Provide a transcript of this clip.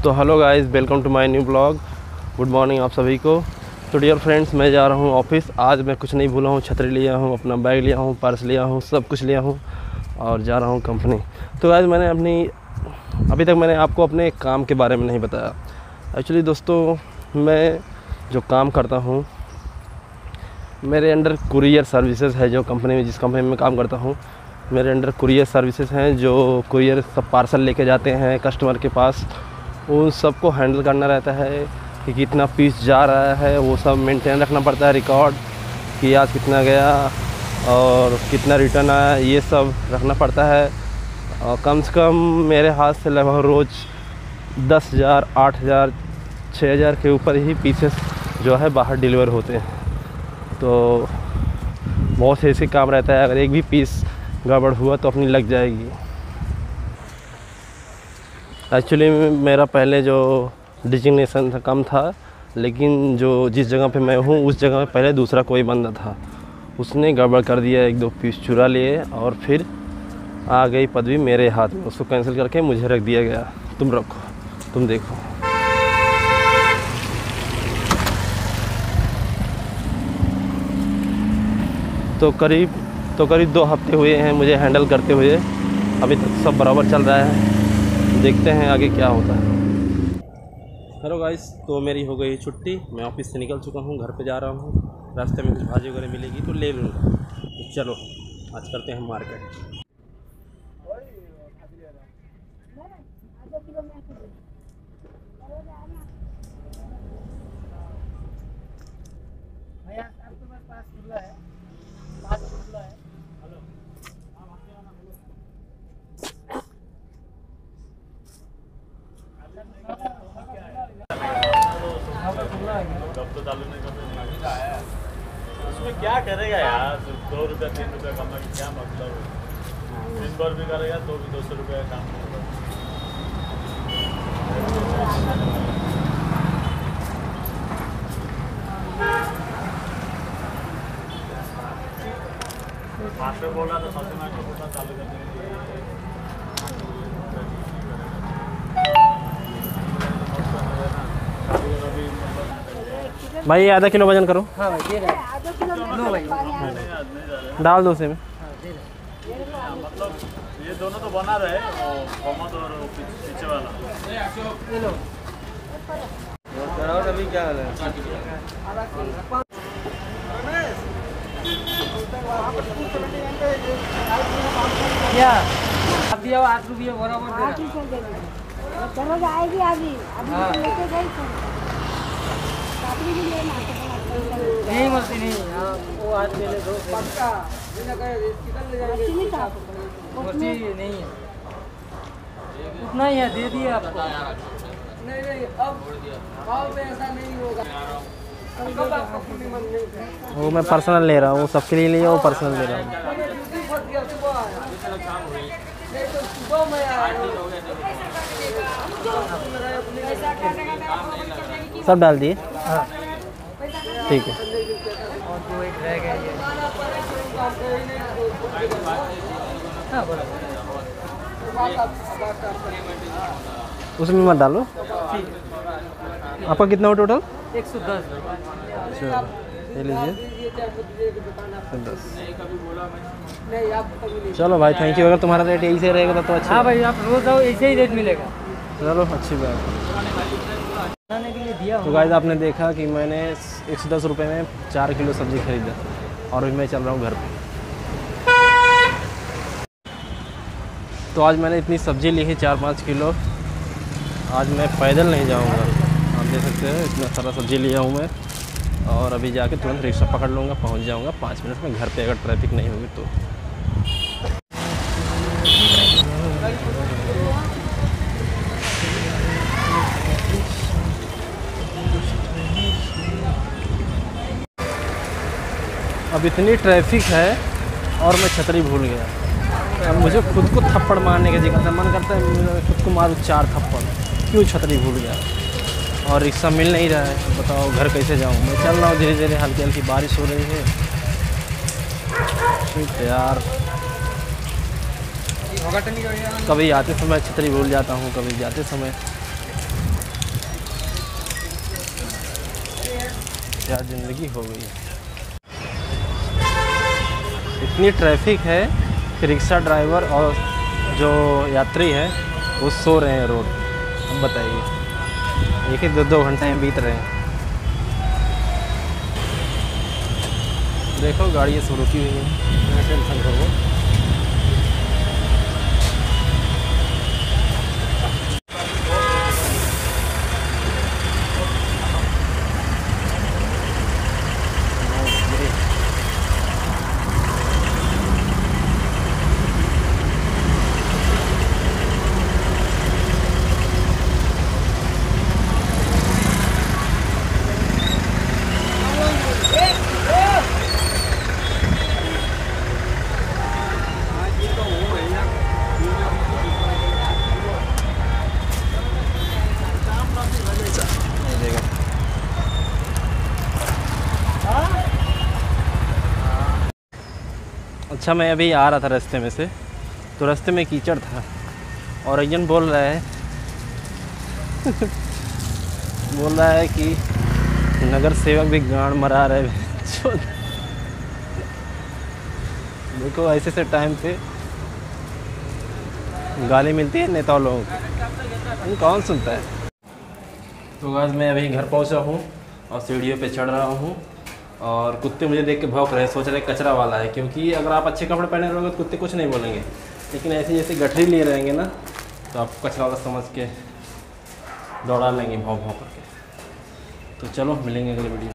तो hello guys, welcome to my new blog. Good morning आप सभी को। तो डियर फ्रेंड्स, मैं जा रहा हूँ ऑफिस। आज मैं कुछ नहीं भूला हूँ, छतरी लिया हूँ, अपना बैग लिया हूँ, पर्स लिया हूँ, सब कुछ लिया हूँ और जा रहा हूँ कंपनी। तो गाइस, अभी तक मैंने आपको अपने काम के बारे में नहीं बताया। एक्चुअली दोस्तों, मैं जो काम करता हूँ, मेरे अंडर कुरियर सर्विसेज है। जो कंपनी में, जिस कंपनी में काम करता हूँ, मेरे अंडर कुरियर सर्विसेज हैं। जो कुरियर सब पार्सल लेके जाते हैं कस्टमर के पास, उन सबको हैंडल करना रहता है कि कितना पीस जा रहा है, वो सब मेंटेन रखना पड़ता है, रिकॉर्ड कि आज कितना गया और कितना रिटर्न आया, ये सब रखना पड़ता है। और कम से कम मेरे हाथ से लगभग रोज़ 10,000, 8,000, 6,000 के ऊपर ही पीसेस जो है बाहर डिलीवर होते हैं। तो बहुत से ऐसे काम रहता है, अगर एक भी पीस गड़बड़ हुआ तो अपनी लग जाएगी। एक्चुअली मेरा पहले जो डिजिग्नेशन था कम था, लेकिन जो जिस जगह पे मैं हूँ उस जगह पे पहले दूसरा कोई बंदा था, उसने गड़बड़ कर दिया, 1-2 पीस चुरा लिए और फिर आ गई पदवी मेरे हाथ में। उसको कैंसिल करके मुझे रख दिया गया, तुम रखो, तुम देखो। तो करीब 2 हफ्ते हुए हैं मुझे हैंडल करते हुए। अभी तक सब बराबर चल रहा है, देखते हैं आगे क्या होता है। हेलो गाइस, तो मेरी हो गई छुट्टी, मैं ऑफिस से निकल चुका हूँ, घर पे जा रहा हूँ। रास्ते में कुछ भाजी वगैरह मिलेगी तो ले लूँगा। तो चलो आज करते हैं मार्केट। उसमें क्या करेगा यार, 2 रुपया 3 रुपया कमा के क्या मतलब है। दिन भर भी करेगा तो भी 200 रुपये का काम होगा। हाथ में बोला तो सबसे मैं बोला चालू कर देंगे। भाई आधा किलो वजन करो। हाँ भाई, दे रहा है। आधा किलो लो भाई, डाल दो उसे में। मतलब ये दोनों तो बना रहे, मोहम्मद और पीछे वाला। ले लो। अभी क्या हाल है? क्या आप दिया 8 रुपये बराबर दे रहा। चलो जाएगी अभी लेके गई नहीं मस्ती नहीं। हाँ, वो आज पहले दो पक्का मस्ती नहीं है, उतना ही है, दे दिया आपको। नहीं अब भाव में ऐसा नहीं होगा। वो मैं पर्सनल ले रहा हूँ, सबके लिए लिया, वो पर्सनल ले रहा हूँ। सब डाल दिए? हाँ ठीक है। और जो एक रह गया ये। हाँ बोलो। उसमें मत डालो। आपका कितना हो टोटल? 110। ले लीजिए 10। चलो भाई, थैंक यू। अगर तुम्हारा रेट यही से रहेगा तो अच्छा। हाँ भाई, आप रोज आओ, ऐसे ही रेट मिलेगा। चलो अच्छी बात है। बनाने के लिए दिया तो गाइस, आपने देखा कि मैंने 110 रुपये में 4 किलो सब्ज़ी खरीदा और अभी मैं चल रहा हूँ घर पे। तो आज मैंने इतनी सब्ज़ी ली है 4-5 किलो। आज मैं पैदल नहीं जाऊँगा, आप देख सकते हैं इतना सारा सब्ज़ी लिया हूँ मैं। और अभी जाके तुरंत रिक्शा पकड़ लूँगा, पहुँच जाऊँगा 5 मिनट में घर पे, अगर ट्रैफिक नहीं होगी तो। अब इतनी ट्रैफिक है और मैं छतरी भूल गया। अब मुझे खुद को थप्पड़ मारने का जी करता है, मन करता है खुद को मारूं 4 थप्पड़। क्यों छतरी भूल गया और रिक्शा मिल नहीं रहा है, बताओ घर कैसे जाऊं। मैं चल रहा हूँ धीरे धीरे, हल्की हल्की बारिश हो रही है। शिट यार, कभी आते समय छतरी भूल जाता हूँ, कभी जाते समय क्या ज़िंदगी हो गई है। इतनी ट्रैफिक है कि रिक्शा ड्राइवर और जो यात्री है वो सो रहे हैं रोड। अब बताइए, एक ही 2-2 घंटे बीत रहे हैं। देखो गाड़ियाँ सब रुकी हुई हैं, टेंशन करो। अच्छा, मैं अभी आ रहा था रास्ते में से, तो रास्ते में कीचड़ था और अय्यन बोल रहा है बोल रहा है कि नगर सेवक भी गांड मरा रहे हैं। देखो ऐसे से टाइम पे गाली मिलती है नेता लोगों को, कौन सुनता है। तो गाइस मैं अभी घर पहुंचा हूँ और सीढ़ियों पे चढ़ रहा हूँ और कुत्ते मुझे देख के भौंक रहे हैं, सोच रहे कचरा वाला है, क्योंकि अगर आप अच्छे कपड़े पहने रहोगे तो कुत्ते कुछ नहीं बोलेंगे, लेकिन ऐसे जैसे गठरी लिए रहेंगे ना तो आपको कचरा वाला समझ के दौड़ा लेंगे भौंक भौंक करके। तो चलो मिलेंगे अगले वीडियो।